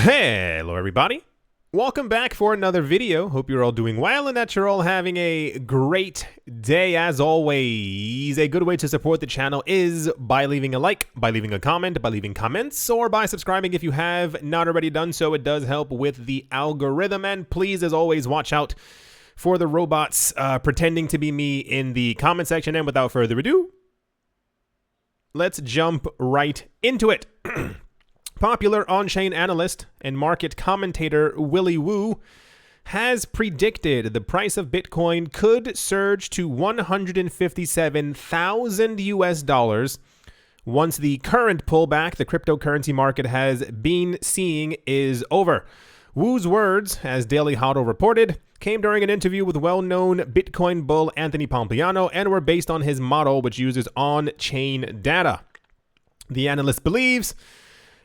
Hello everybody, welcome back for another video. Hope you're all doing well and that you're all having a great day. As always, a good way to support the channel is by leaving a like, by leaving a comment, by leaving comments, or by subscribing if you have not already done so. It does help with the algorithm. And please, as always, watch out for the robots pretending to be me in the comment section. And without further ado, let's jump right into it. Popular on-chain analyst and market commentator Willy Woo has predicted the price of Bitcoin could surge to 157,000 US dollars once the current pullback the cryptocurrency market has been seeing is over. Woo's words, as Daily Hodl reported, came during an interview with well-known Bitcoin bull Anthony Pompliano and were based on his model, which uses on-chain data. The analyst believes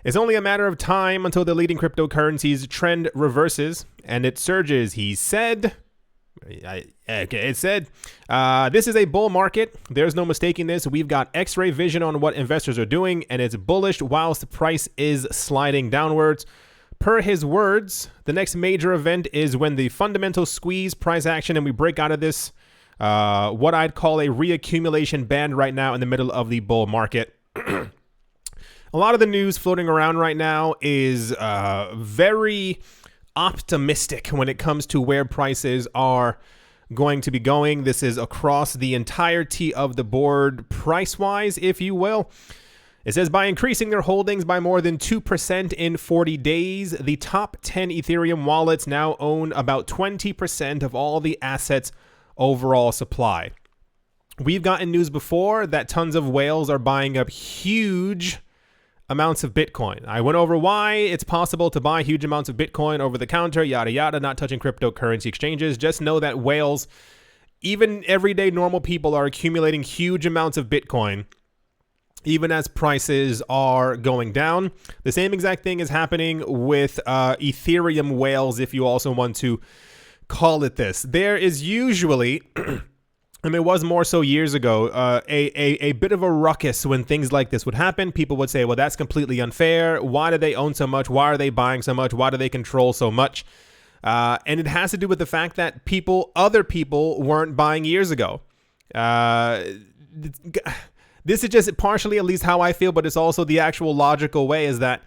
it's only a matter of time until the leading cryptocurrencies trend reverses and it surges. He said, this is a bull market. There's no mistaking this. We've got X-ray vision on what investors are doing and it's bullish whilst the price is sliding downwards. Per his words, the next major event is when the fundamental squeeze price action and we break out of this, what I'd call a reaccumulation band right now in the middle of the bull market. A lot of the news floating around right now is very optimistic when it comes to where prices are going to be going. This is across the entirety of the board, price-wise, if you will. It says by increasing their holdings by more than 2% in 40 days, the top 10 Ethereum wallets now own about 20% of all the assets' overall supply. We've gotten news before that tons of whales are buying up huge amounts of Bitcoin. I went over why it's possible to buy huge amounts of Bitcoin over the counter, yada yada, not touching cryptocurrency exchanges. Just know that whales, even everyday normal people, are accumulating huge amounts of Bitcoin even as prices are going down. The same exact thing is happening with Ethereum whales, if you also want to call it this. There is usually and it was more so years ago, a bit of a ruckus when things like this would happen. People would say, well, that's completely unfair. Why do they own so much? Why are they buying so much? Why do they control so much? And it has to do with the fact that other people weren't buying years ago. This is just partially at least how I feel, but it's also the actual logical way is that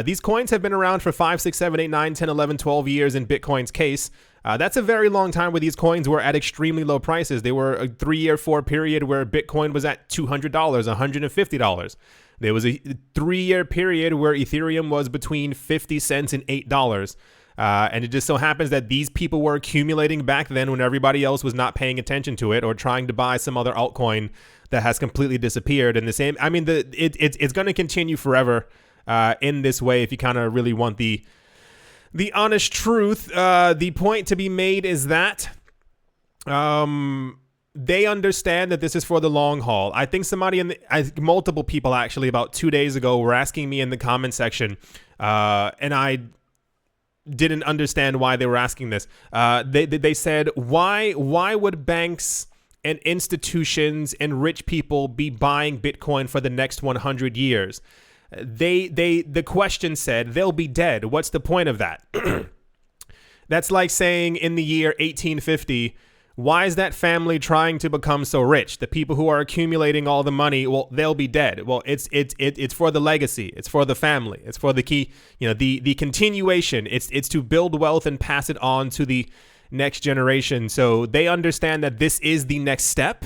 these coins have been around for 5, 6, 7, 8, 9, 10, 11, 12 years in Bitcoin's case. That's a very long time where these coins were at extremely low prices. They were a 3-year, 4 period where Bitcoin was at $200, $150. There was a 3-year period where Ethereum was between 50 cents and $8. And it just so happens that these people were accumulating back then when everybody else was not paying attention to it or trying to buy some other altcoin that has completely disappeared. And the same, I mean, it's going to continue forever in this way if you kind of really want the honest truth. The point to be made is that they understand that this is for the long haul. I think multiple people actually about 2 days ago were asking me in the comment section, and I didn't understand why they were asking this. They said, why would banks and institutions and rich people be buying Bitcoin for the next 100 years? The question said they'll be dead. What's the point of that? That's like saying in the year 1850, why is that family trying to become so rich? The people who are accumulating all the money, well, they'll be dead. Well, it's for the legacy. It's for the family. It's for the key, the continuation. It's to build wealth and pass it on to the next generation. So they understand that this is the next step.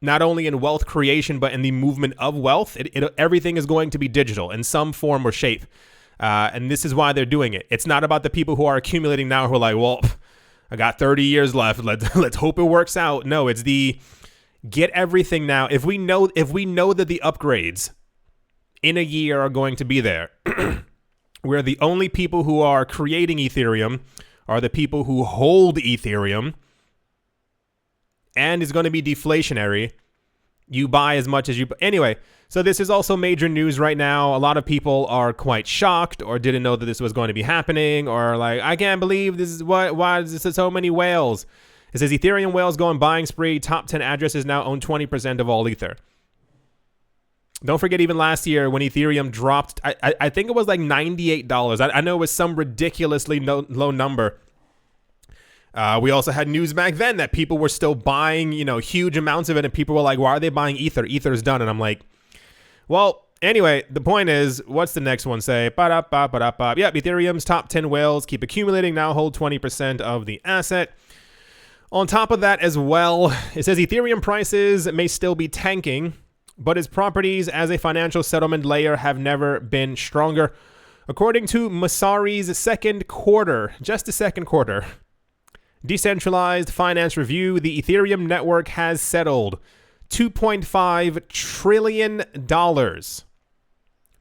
Not only in wealth creation, but in the movement of wealth. Everything is going to be digital in some form or shape. And this is why they're doing it. It's not about the people who are accumulating now who are like, well, I got 30 years left. Let's hope it works out. No, it's the get everything now. If we know that the upgrades in a year are going to be there, where the only people who are creating Ethereum are the people who hold Ethereum, and is going to be deflationary, you buy as much as you... Anyway, so this is also major news right now. A lot of people are quite shocked or didn't know that this was going to be happening, or like, I can't believe this is why is this so many whales? It says Ethereum whales go on buying spree. Top 10 addresses now own 20% of all Ether. Don't forget, even last year when Ethereum dropped, I think it was like $98. I know it was some ridiculously low number. We also had news back then that people were still buying, huge amounts of it. And people were like, why are they buying Ether? Ether's done. And I'm like, well, anyway, the point is, what's the next one say? Yep, Ethereum's top 10 whales keep accumulating, now hold 20% of the asset. On top of that as well, it says Ethereum prices may still be tanking, but its properties as a financial settlement layer have never been stronger. According to Messari's second quarter, decentralized finance review, the Ethereum network has settled $2.5 trillion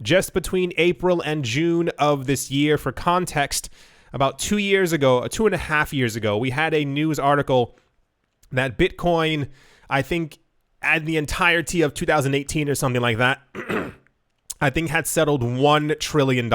just between April and June of this year. For context, about 2.5 years ago, we had a news article that Bitcoin, I think, at the entirety of 2018 or something like that, I think had settled $1 trillion.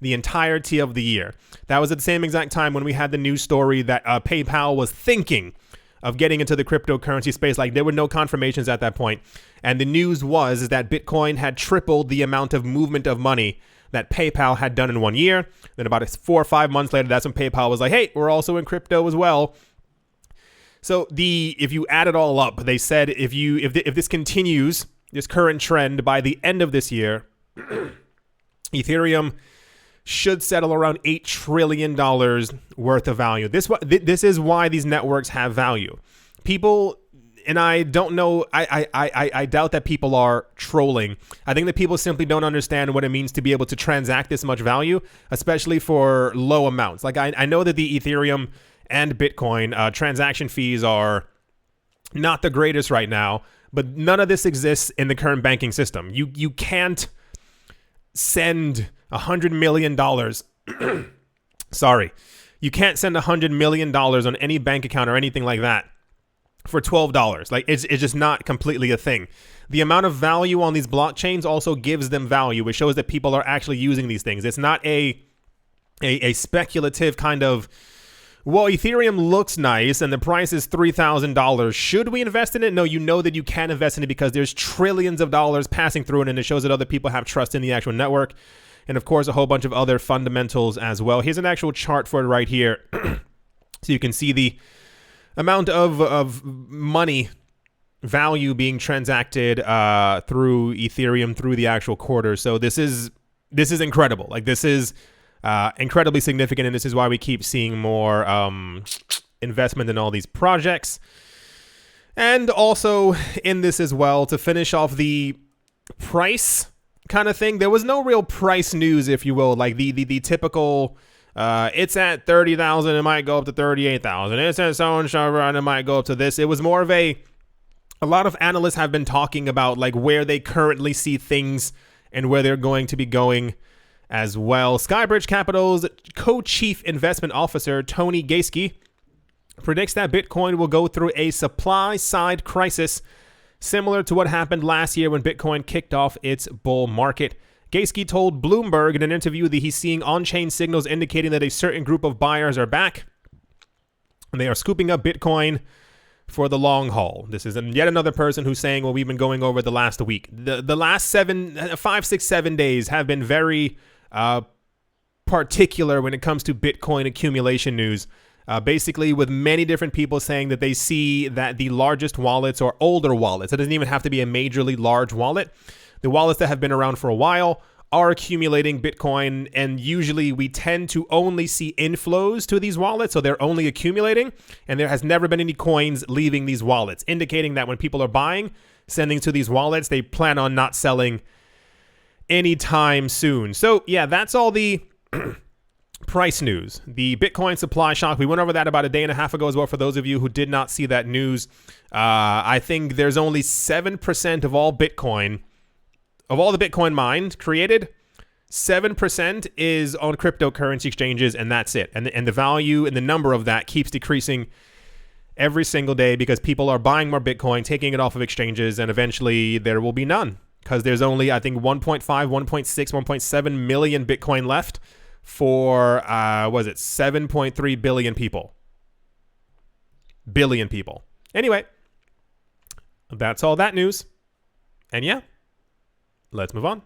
The entirety of the year. That was at the same exact time when we had the news story that PayPal was thinking of getting into the cryptocurrency space. Like, there were no confirmations at that point. And the news was that Bitcoin had tripled the amount of movement of money that PayPal had done in 1 year. Then about 4 or 5 months later, that's when PayPal was like, hey, we're also in crypto as well. So if you add it all up, they said if this continues, this current trend, by the end of this year, Ethereum should settle around $8 trillion worth of value. This is why these networks have value. People, and I don't know, I doubt that people are trolling. I think that people simply don't understand what it means to be able to transact this much value, especially for low amounts. Like, I know that the Ethereum and Bitcoin transaction fees are not the greatest right now, but none of this exists in the current banking system. You can't send $100 million. Sorry. You can't send $100 million on any bank account or anything like that for $12. Like, it's just not completely a thing. The amount of value on these blockchains also gives them value. It shows that people are actually using these things. It's not a speculative kind of, well, Ethereum looks nice and the price is $3,000. Should we invest in it? No, you know that you can invest in it because there's trillions of dollars passing through it, and it shows that other people have trust in the actual network. And of course, a whole bunch of other fundamentals as well. Here's an actual chart for it right here. So you can see the amount of money value being transacted through Ethereum through the actual quarter. So this is incredible. Like, this is incredibly significant, and this is why we keep seeing more investment in all these projects. And also in this as well, to finish off the price kind of thing, there was no real price news, if you will, like the typical it's at 30,000, it might go up to 38,000. It's at so and so, and it might go up to this. It was more of a lot of analysts have been talking about like where they currently see things and where they're going to be going as well. Skybridge Capital's co-chief investment officer, Tony Gaiske, predicts that Bitcoin will go through a supply-side crisis similar to what happened last year when Bitcoin kicked off its bull market. Gaiske told Bloomberg in an interview that he's seeing on-chain signals indicating that a certain group of buyers are back, and they are scooping up Bitcoin for the long haul. This is yet another person who's saying, well, we've been going over the last week. The last 5, 6, 7 days have been very particular when it comes to Bitcoin accumulation news. Basically, with many different people saying that they see that the largest wallets or older wallets, it doesn't even have to be a majorly large wallet, the wallets that have been around for a while are accumulating Bitcoin, and usually we tend to only see inflows to these wallets, so they're only accumulating, and there has never been any coins leaving these wallets, indicating that when people are buying, sending to these wallets, they plan on not selling anytime soon. So yeah, that's all the price news. The Bitcoin supply shock, we went over that about a day and a half ago as well for those of you who did not see that news. I think there's only 7% of all Bitcoin, of all the Bitcoin mined, created, 7% is on cryptocurrency exchanges, and that's it. And the value and the number of that keeps decreasing every single day because people are buying more Bitcoin, taking it off of exchanges, and eventually there will be none because there's only, I think, 1.5, 1.6, 1.7 million Bitcoin left for, 7.3 billion people. Billion people. Anyway, that's all that news. And yeah, Let's move on.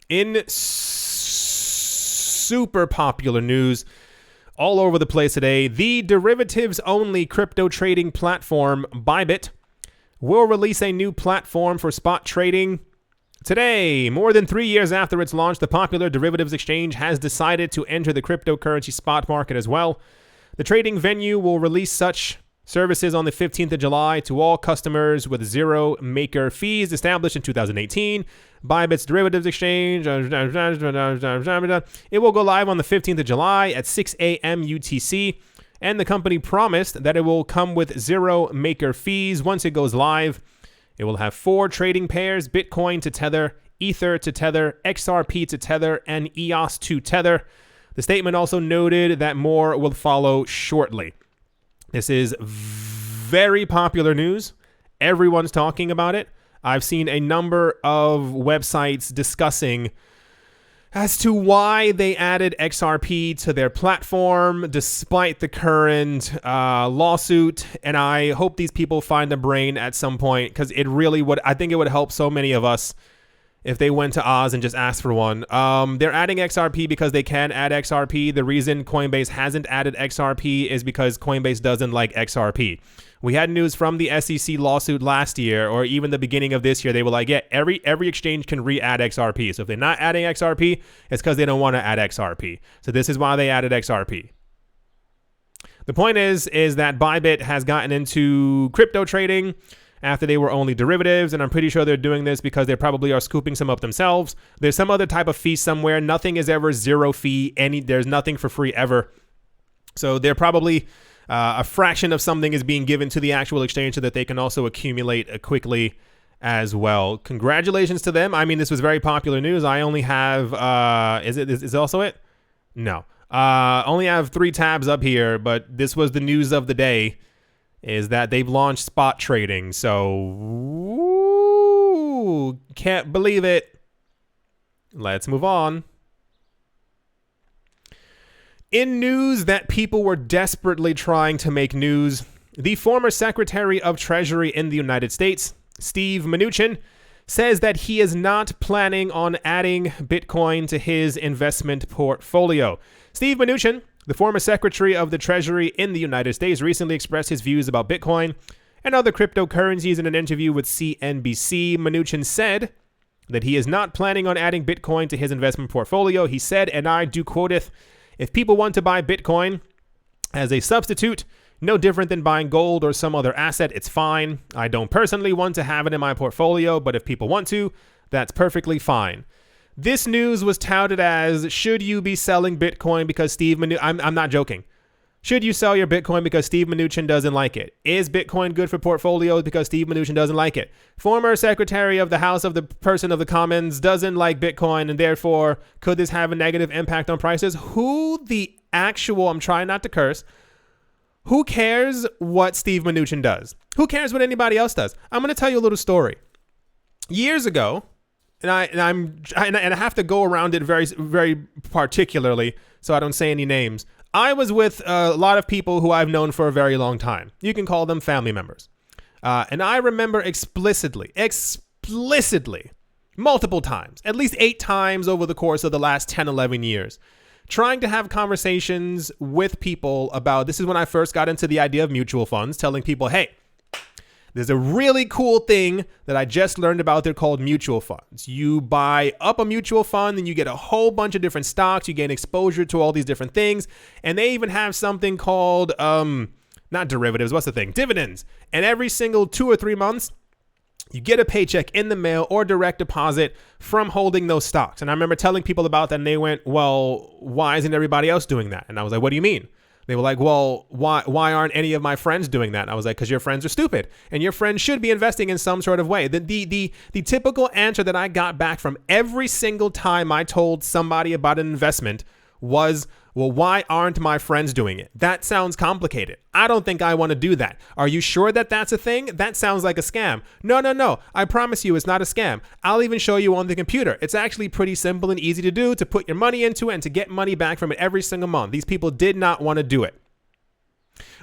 In super popular news all over the place today, the derivatives-only crypto trading platform Bybit will release a new platform for spot trading today. More than 3 years after its launch, the popular derivatives exchange has decided to enter the cryptocurrency spot market as well. The trading venue will release such services on the 15th of July to all customers with zero maker fees. Established in 2018, Bybit's derivatives exchange. It will go live on the 15th of July at 6 a.m. UTC, and the company promised that it will come with zero maker fees. Once it goes live, it will have 4 trading pairs: Bitcoin to Tether, Ether to Tether, XRP to Tether, and EOS to Tether. The statement also noted that more will follow shortly. This is very popular news. Everyone's talking about it. I've seen a number of websites discussing as to why they added XRP to their platform despite the current lawsuit. And I hope these people find a brain at some point, because it really would. I think it would help so many of us if they went to Oz and just asked for one. They're adding XRP because they can add XRP. The reason Coinbase hasn't added XRP is because Coinbase doesn't like XRP. We had news from the SEC lawsuit last year, or even the beginning of this year. They were like, yeah, every exchange can re-add XRP. So if they're not adding XRP, it's because they don't want to add XRP. So this is why they added XRP. The point is that Bybit has gotten into crypto trading after they were only derivatives, and I'm pretty sure they're doing this because they probably are scooping some up themselves. There's some other type of fee somewhere. Nothing is ever zero fee. There's nothing for free ever. So they're probably a fraction of something is being given to the actual exchange so that they can also accumulate quickly as well. Congratulations to them. I mean, this was very popular news. I only have, is it also it? No. Only have 3 tabs up here, but this was the news of the day, is that they've launched spot trading. So, can't believe it. Let's move on. In news that people were desperately trying to make news, the former Secretary of Treasury in the United States, Steve Mnuchin, says that he is not planning on adding Bitcoin to his investment portfolio. Steve Mnuchin, the former Secretary of the Treasury in the United States, recently expressed his views about Bitcoin and other cryptocurrencies in an interview with CNBC. Mnuchin said that he is not planning on adding Bitcoin to his investment portfolio. He said, and I do quoteth, "If people want to buy Bitcoin as a substitute, no different than buying gold or some other asset, it's fine. I don't personally want to have it in my portfolio, but if people want to, that's perfectly fine." This news was touted as, should you be selling Bitcoin because Steve Mnuchin... I'm not joking. Should you sell your Bitcoin because Steve Mnuchin doesn't like it? Is Bitcoin good for portfolios because Steve Mnuchin doesn't like it? Former Secretary of the House of the Person of the Commons doesn't like Bitcoin, and therefore, could this have a negative impact on prices? Who the actual... I'm trying not to curse. Who cares what Steve Mnuchin does? Who cares what anybody else does? I'm going to tell you a little story. Years ago... And I have to go around it very, very particularly so I don't say any names. I was with a lot of people who I've known for a very long time. You can call them family members. And I remember explicitly, multiple times, at least 8 times over the course of the last 10, 11 years, trying to have conversations with people about, this is when I first got into the idea of mutual funds, telling people, hey, there's a really cool thing that I just learned about. They're called mutual funds. You buy up a mutual fund and you get a whole bunch of different stocks. You gain exposure to all these different things. And they even have something called, not derivatives, what's the thing? Dividends. And every single 2 or 3 months, you get a paycheck in the mail or direct deposit from holding those stocks. And I remember telling people about that and they went, well, why isn't everybody else doing that? And I was like, what do you mean? They were like, well, why aren't any of my friends doing that? And I was like, because your friends are stupid and your friends should be investing in some sort of way. The typical answer that I got back from every single time I told somebody about an investment was, well, why aren't my friends doing it? That sounds complicated. I don't think I want to do that. Are you sure that that's a thing? That sounds like a scam. No. I promise you it's not a scam. I'll even show you on the computer. It's actually pretty simple and easy to do, to put your money into it and to get money back from it every single month. These people did not want to do it.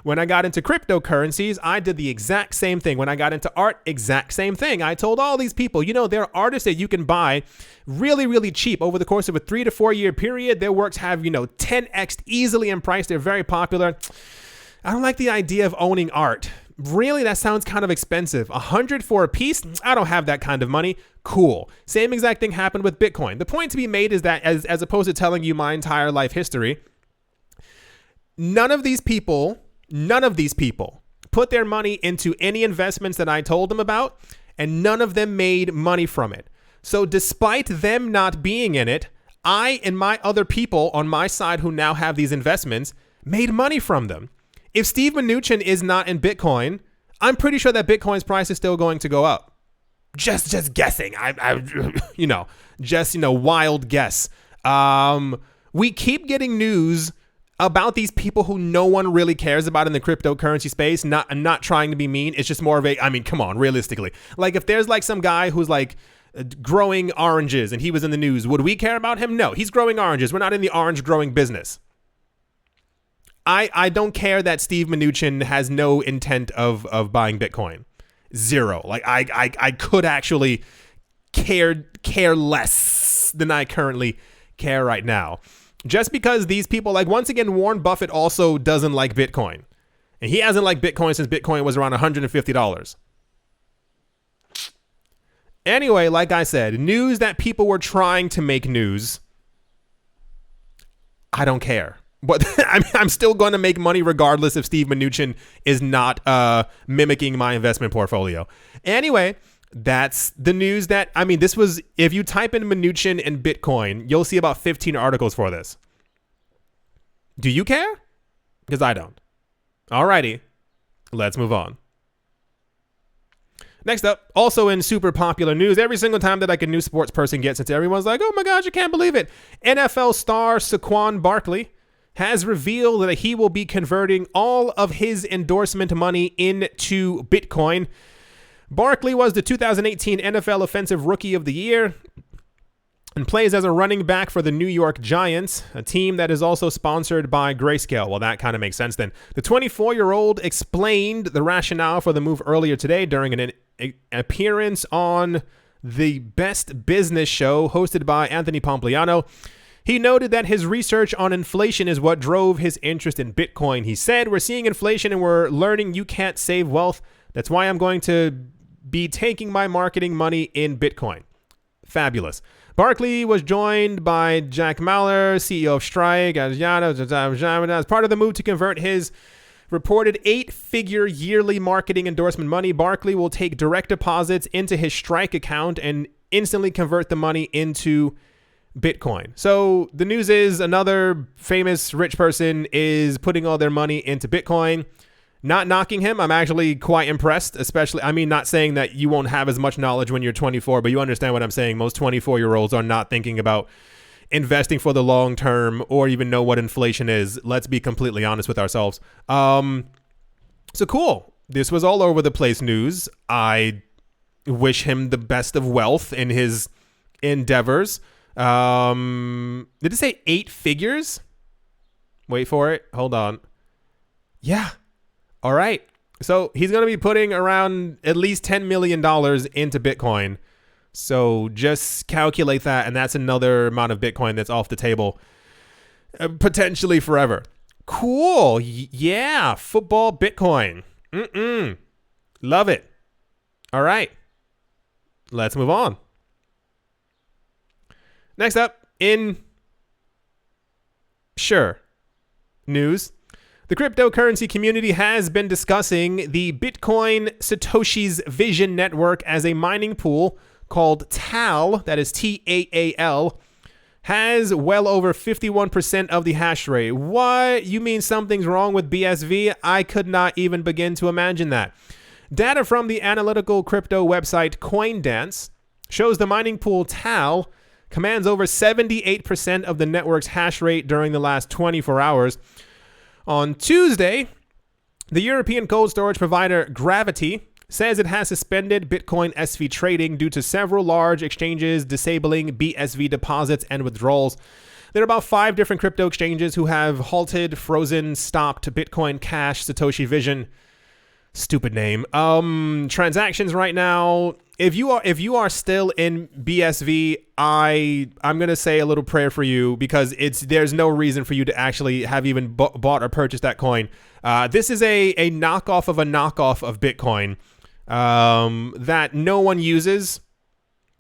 When I got into cryptocurrencies, I did the exact same thing. When I got into art, exact same thing. I told all these people, there are artists that you can buy really, really cheap over the course of a 3 to 4 year period. Their works have, 10x easily in price. They're very popular. I don't like the idea of owning art. Really, that sounds kind of expensive. $100 for a piece? I don't have that kind of money. Cool. Same exact thing happened with Bitcoin. The point to be made is that as opposed to telling you my entire life history, none of these people put their money into any investments that I told them about, and none of them made money from it. So despite them not being in it, I and my other people on my side who now have these investments made money from them. If Steve Mnuchin is not in Bitcoin, I'm pretty sure that Bitcoin's price is still going to go up. Just guessing. Wild guess. We keep getting news about these people who no one really cares about in the cryptocurrency space. I'm not trying to be mean. It's just more of come on, realistically. Like if there's like some guy who's like growing oranges and he was in the news, would we care about him? No, he's growing oranges. We're not in the orange growing business. I don't care that Steve Mnuchin has no intent of buying Bitcoin. Zero. Like I could actually care less than I currently care right now. Just because these people, like once again, Warren Buffett also doesn't like Bitcoin. And he hasn't liked Bitcoin since Bitcoin was around $150. Anyway, like I said, news that people were trying to make news. I don't care. But I'm still going to make money regardless if Steve Mnuchin is not mimicking my investment portfolio. Anyway, that's the news that, this was, if you type in Mnuchin and Bitcoin, you'll see about 15 articles for this. Do you care? Because I don't. Alrighty, let's move on. Next up, also in super popular news, every single time that a new sports person gets into, everyone's like, oh my gosh, I can't believe it. NFL star Saquon Barkley has revealed that he will be converting all of his endorsement money into Bitcoin. Barkley was the 2018 NFL Offensive Rookie of the Year and plays as a running back for the New York Giants, a team that is also sponsored by Grayscale. Well, that kind of makes sense then. The 24-year-old explained the rationale for the move earlier today during an appearance on the Best Business Show hosted by Anthony Pompliano. He noted that his research on inflation is what drove his interest in Bitcoin. He said, we're seeing inflation and we're learning you can't save wealth. That's why I'm going to be taking my marketing money in Bitcoin. Fabulous. Barkley was joined by Jack Mallers, CEO of Strike, as part of the move to convert his reported 8-figure yearly marketing endorsement money. Barkley will take direct deposits into his Strike account and instantly convert the money into Bitcoin. So the news is another famous rich person is putting all their money into Bitcoin. Not knocking him. I'm actually quite impressed, especially, not saying that you won't have as much knowledge when you're 24, but you understand what I'm saying. Most 24-year-olds are not thinking about investing for the long term or even know what inflation is. Let's be completely honest with ourselves. So cool. This was all over the place news. I wish him the best of wealth in his endeavors. Did it say 8 figures? Wait for it. Hold on. Yeah. All right. So he's going to be putting around at least $10 million into Bitcoin. So just calculate that. And that's another amount of Bitcoin that's off the table potentially forever. Cool. Yeah. Football Bitcoin. Love it. All right. Let's move on. Next up, in news, the cryptocurrency community has been discussing the Bitcoin Satoshi's Vision network as a mining pool called TAL, that is TAAL, has well over 51% of the hash rate. What? You mean something's wrong with BSV? I could not even begin to imagine that. Data from the analytical crypto website CoinDance shows the mining pool TAL commands over 78% of the network's hash rate during the last 24 hours. On Tuesday, the European cold storage provider Gravity says it has suspended Bitcoin SV trading due to several large exchanges disabling BSV deposits and withdrawals. There are about 5 different crypto exchanges who have halted, frozen, stopped Bitcoin Cash, Satoshi Vision, stupid name, transactions right now. If you are still in BSV, I'm gonna say a little prayer for you, because there's no reason for you to actually have even bought or purchased that coin. This is a knockoff of a knockoff of Bitcoin that no one uses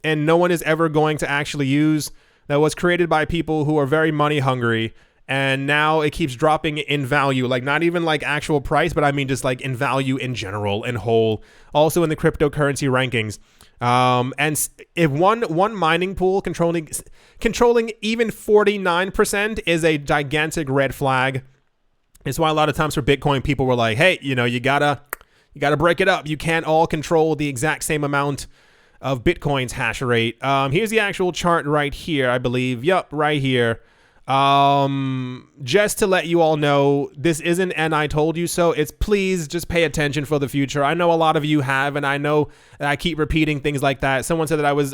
and no one is ever going to actually use. That was created by people who are very money hungry, and now it keeps dropping in value, like not even like actual price, but I mean just like in value in general and whole, also in the cryptocurrency rankings. And if one mining pool controlling even 49% is a gigantic red flag. It's why a lot of times for Bitcoin, people were like, hey, you gotta break it up. You can't all control the exact same amount of Bitcoin's hash rate. Here's the actual chart right here, I believe. Yup, right here. Just to let you all know, this isn't and I told you so. It's please just pay attention for the future. I know a lot of you have, and I know that I keep repeating things like that. Someone said that I was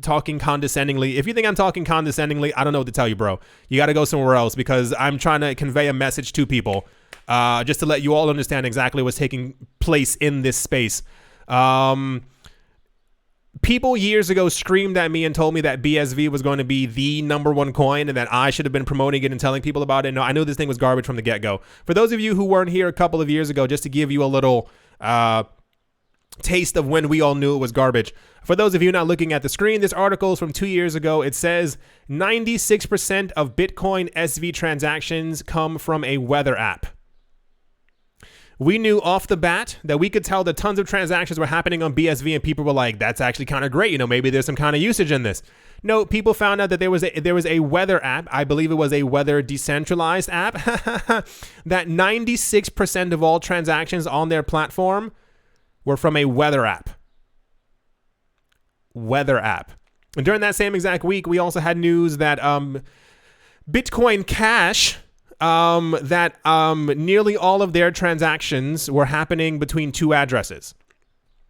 talking condescendingly. If you think I'm talking condescendingly, I don't know what to tell you, bro. You got to go somewhere else, because I'm trying to convey a message to people, just to let you all understand exactly what's taking place in this space. People years ago screamed at me and told me that BSV was going to be the #1 coin and that I should have been promoting it and telling people about it. No, I knew this thing was garbage from the get-go. For those of you who weren't here a couple of years ago, just to give you a little taste of when we all knew it was garbage. For those of you not looking at the screen, this article is from 2 years ago. It says 96% of Bitcoin SV transactions come from a weather app. We knew off the bat that we could tell that tons of transactions were happening on BSV, and people were like, that's actually kind of great. Maybe there's some kind of usage in this. No, people found out that there was a weather app. I believe it was a weather decentralized app that 96% of all transactions on their platform were from a weather app. Weather app. And during that same exact week, we also had news that Bitcoin Cash, that nearly all of their transactions were happening between 2 addresses.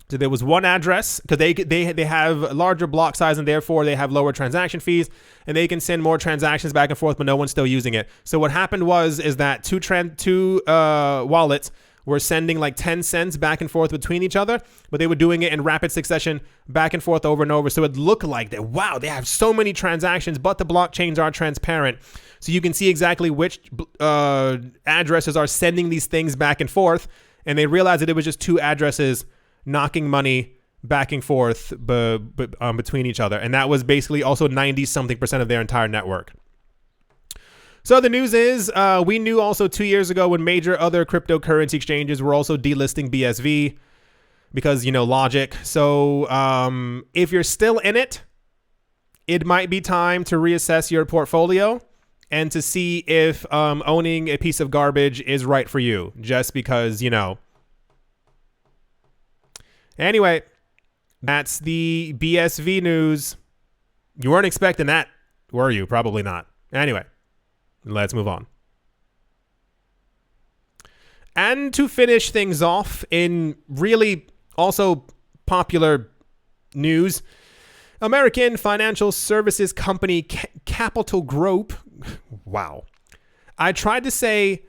So there was one address, because they have larger block size and therefore they have lower transaction fees, and they can send more transactions back and forth, but no one's still using it. So what happened is that two wallets were sending like 10 cents back and forth between each other, but they were doing it in rapid succession back and forth over and over. So it looked like that, wow, they have so many transactions, but the blockchains are transparent. So you can see exactly which addresses are sending these things back and forth. And they realized that it was just 2 addresses knocking money back and forth between each other. And that was basically also 90-something% of their entire network. So the news is, we knew also 2 years ago when major other cryptocurrency exchanges were also delisting BSV because, logic. So if you're still in it, it might be time to reassess your portfolio and to see if owning a piece of garbage is right for you, just because, Anyway, that's the BSV news. You weren't expecting that, were you? Probably not. Anyway, let's move on. And to finish things off in really also popular news, American financial services company Capital Group. Wow. I tried to say,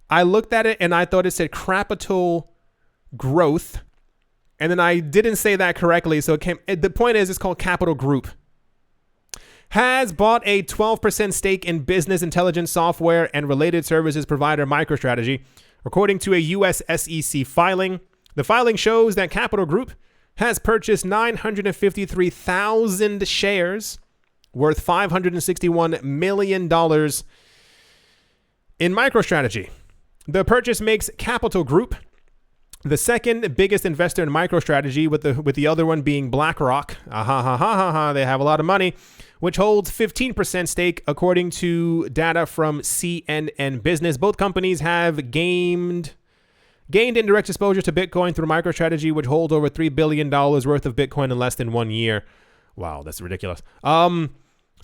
I looked at it and I thought it said Capital Growth. And then I didn't say that correctly. So the point is, it's called Capital Group. Has bought a 12% stake in business intelligence software and related services provider Microstrategy. According to a US SEC filing, the filing shows that Capital Group has purchased 953,000 shares worth $561 million in Microstrategy. The purchase makes Capital Group the second biggest investor in Microstrategy, with the other one being BlackRock. They have a lot of money, which holds 15% stake according to data from CNN Business. Both companies have gained indirect exposure to Bitcoin through MicroStrategy, which holds over $3 billion worth of Bitcoin in less than 1 year. Wow, that's ridiculous. So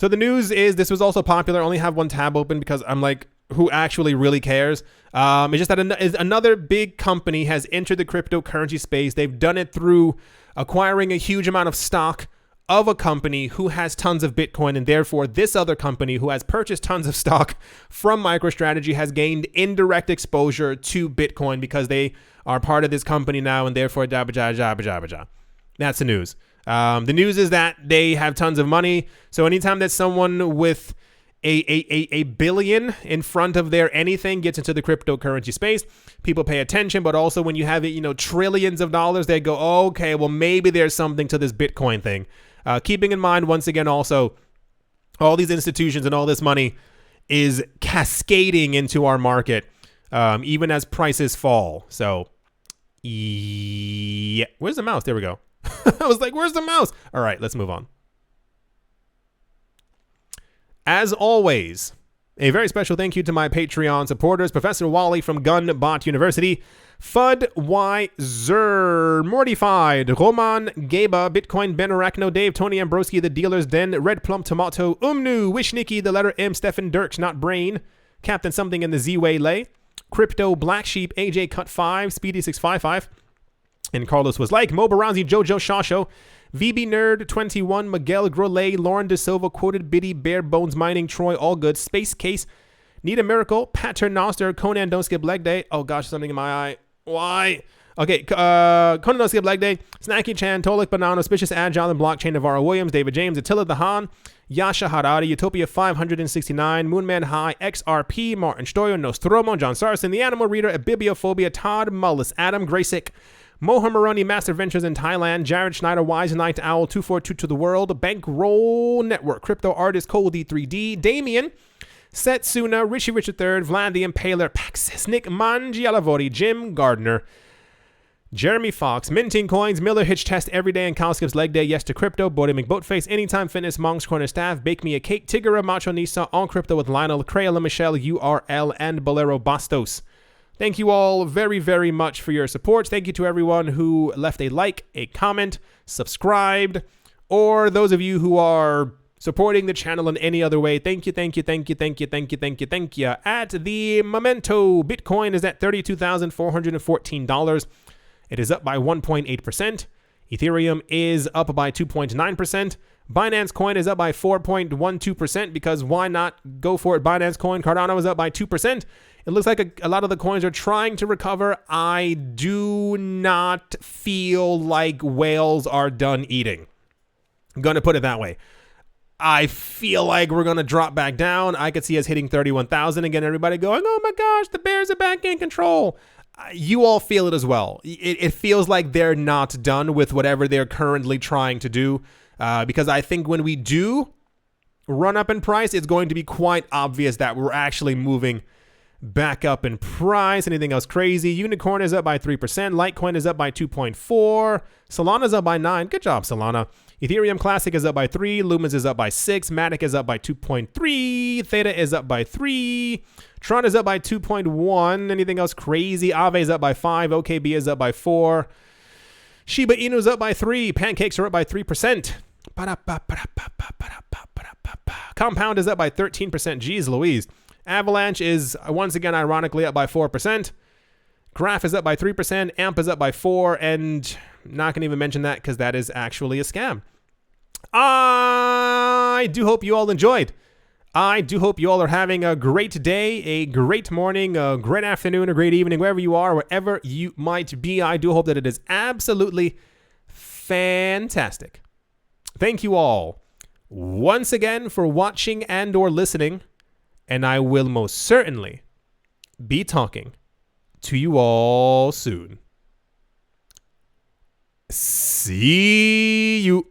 the news is, this was also popular. I only have one tab open because I'm like, who actually really cares? It's just that another big company has entered the cryptocurrency space. They've done it through acquiring a huge amount of stock of a company who has tons of Bitcoin, and therefore this other company who has purchased tons of stock from MicroStrategy has gained indirect exposure to Bitcoin because they are part of this company now, and therefore That's the news. The news is that they have tons of money. So anytime that someone with a billion in front of their anything gets into the cryptocurrency space, people pay attention. But also when you have it, trillions of dollars, they go, oh, okay, well, maybe there's something to this Bitcoin thing. Keeping in mind, once again, also, all these institutions and all this money is cascading into our market, even as prices fall. So, yeah. Where's the mouse? There we go. I was like, where's the mouse? All right, let's move on. As always, a very special thank you to my Patreon supporters, Professor Wally from Gunbot University, Fud Y Zer, Mortified, Roman, Gaba, Bitcoin, Ben Arachno, Dave, Tony Ambroski, The Dealer's Den, Red Plum Tomato, Umnu, Wishniki, The Letter M, Stefan Dirks, Not Brain, Captain Something in the Z-Way Lay, Crypto, Black Sheep, AJ Cut 5, Speedy 655, and Carlos was like, Mo Baranzi, Jojo Shasho, VB Nerd 21, Miguel Grolet, Lauren De Silva, Quoted Biddy, Bare Bones Mining, Troy All Good, Space Case, Need a Miracle, Pattern Noster, Conan Don't Skip Leg Day. Oh gosh, something in my eye. Why? Okay, Conan Don't Skip Leg Day, Snacky Chan, Tolik Banana, Auspicious Agile and Blockchain, Navarro Williams, David James, Attila the Han, Yasha Harari, Utopia 569, Moonman High, XRP, Martin Stoyo, Nostromo, John Sarson, The Animal Reader, Abibliophobia, Todd Mullis, Adam Graysick, Moha Maroni, Master Ventures in Thailand, Jared Schneider, Wise Night Owl, 242 to the World, Bankroll Network, Crypto Artist, Cole D3D, Damien, Setsuna, Richie Richard III, Vlad the Impaler, Paxis, Nick Mangialavori, Jim Gardner, Jeremy Fox, Minting Coins, Miller Hitch Test Every Day, and Calskip's Leg Day, Yes to Crypto, Bodie McBoatface, Anytime Fitness, Monk's Corner Staff, Bake Me a Cake, Tigera, Macho Nisa, On Crypto with Lionel, Crayola Michelle, URL, and Bolero Bastos. Thank you all very, very much for your support. Thank you to everyone who left a like, a comment, subscribed, or those of you who are supporting the channel in any other way. Thank you, thank you, thank you, thank you, thank you, thank you, thank you. At the momento, Bitcoin is at $32,414. It is up by 1.8%. Ethereum is up by 2.9%. Binance Coin is up by 4.12% because why not go for it? Binance Coin, Cardano is up by 2%. It looks like a lot of the coins are trying to recover. I do not feel like whales are done eating. I'm going to put it that way. I feel like we're going to drop back down. I could see us hitting 31,000 again. Everybody going, oh my gosh, the bears are back in control. You all feel it as well. It feels like they're not done with whatever they're currently trying to do. Because I think when we do run up in price, it's going to be quite obvious that we're actually moving back up in price. Anything else crazy? Unicorn is up by 3%. Litecoin is up by 2.4%. Solana's up by 9%. Good job, Solana. Ethereum Classic is up by 3%. Lumens is up by 6%. Matic is up by 2.3%. Theta is up by 3%. Tron is up by 2.1%. Anything else crazy? Aave is up by 5%. OKB is up by 4%. Shiba Inu is up by 3%. Pancakes are up by 3%. Compound is up by 13%. Jeez Louise. Avalanche is, once again, ironically, up by 4%. Graph is up by 3%. AMP is up by 4%. And not going to even mention that because that is actually a scam. I do hope you all enjoyed. I do hope you all are having a great day, a great morning, a great afternoon, a great evening, wherever you are, wherever you might be. I do hope that it is absolutely fantastic. Thank you all once again for watching and or listening. And I will most certainly be talking to you all soon. See you.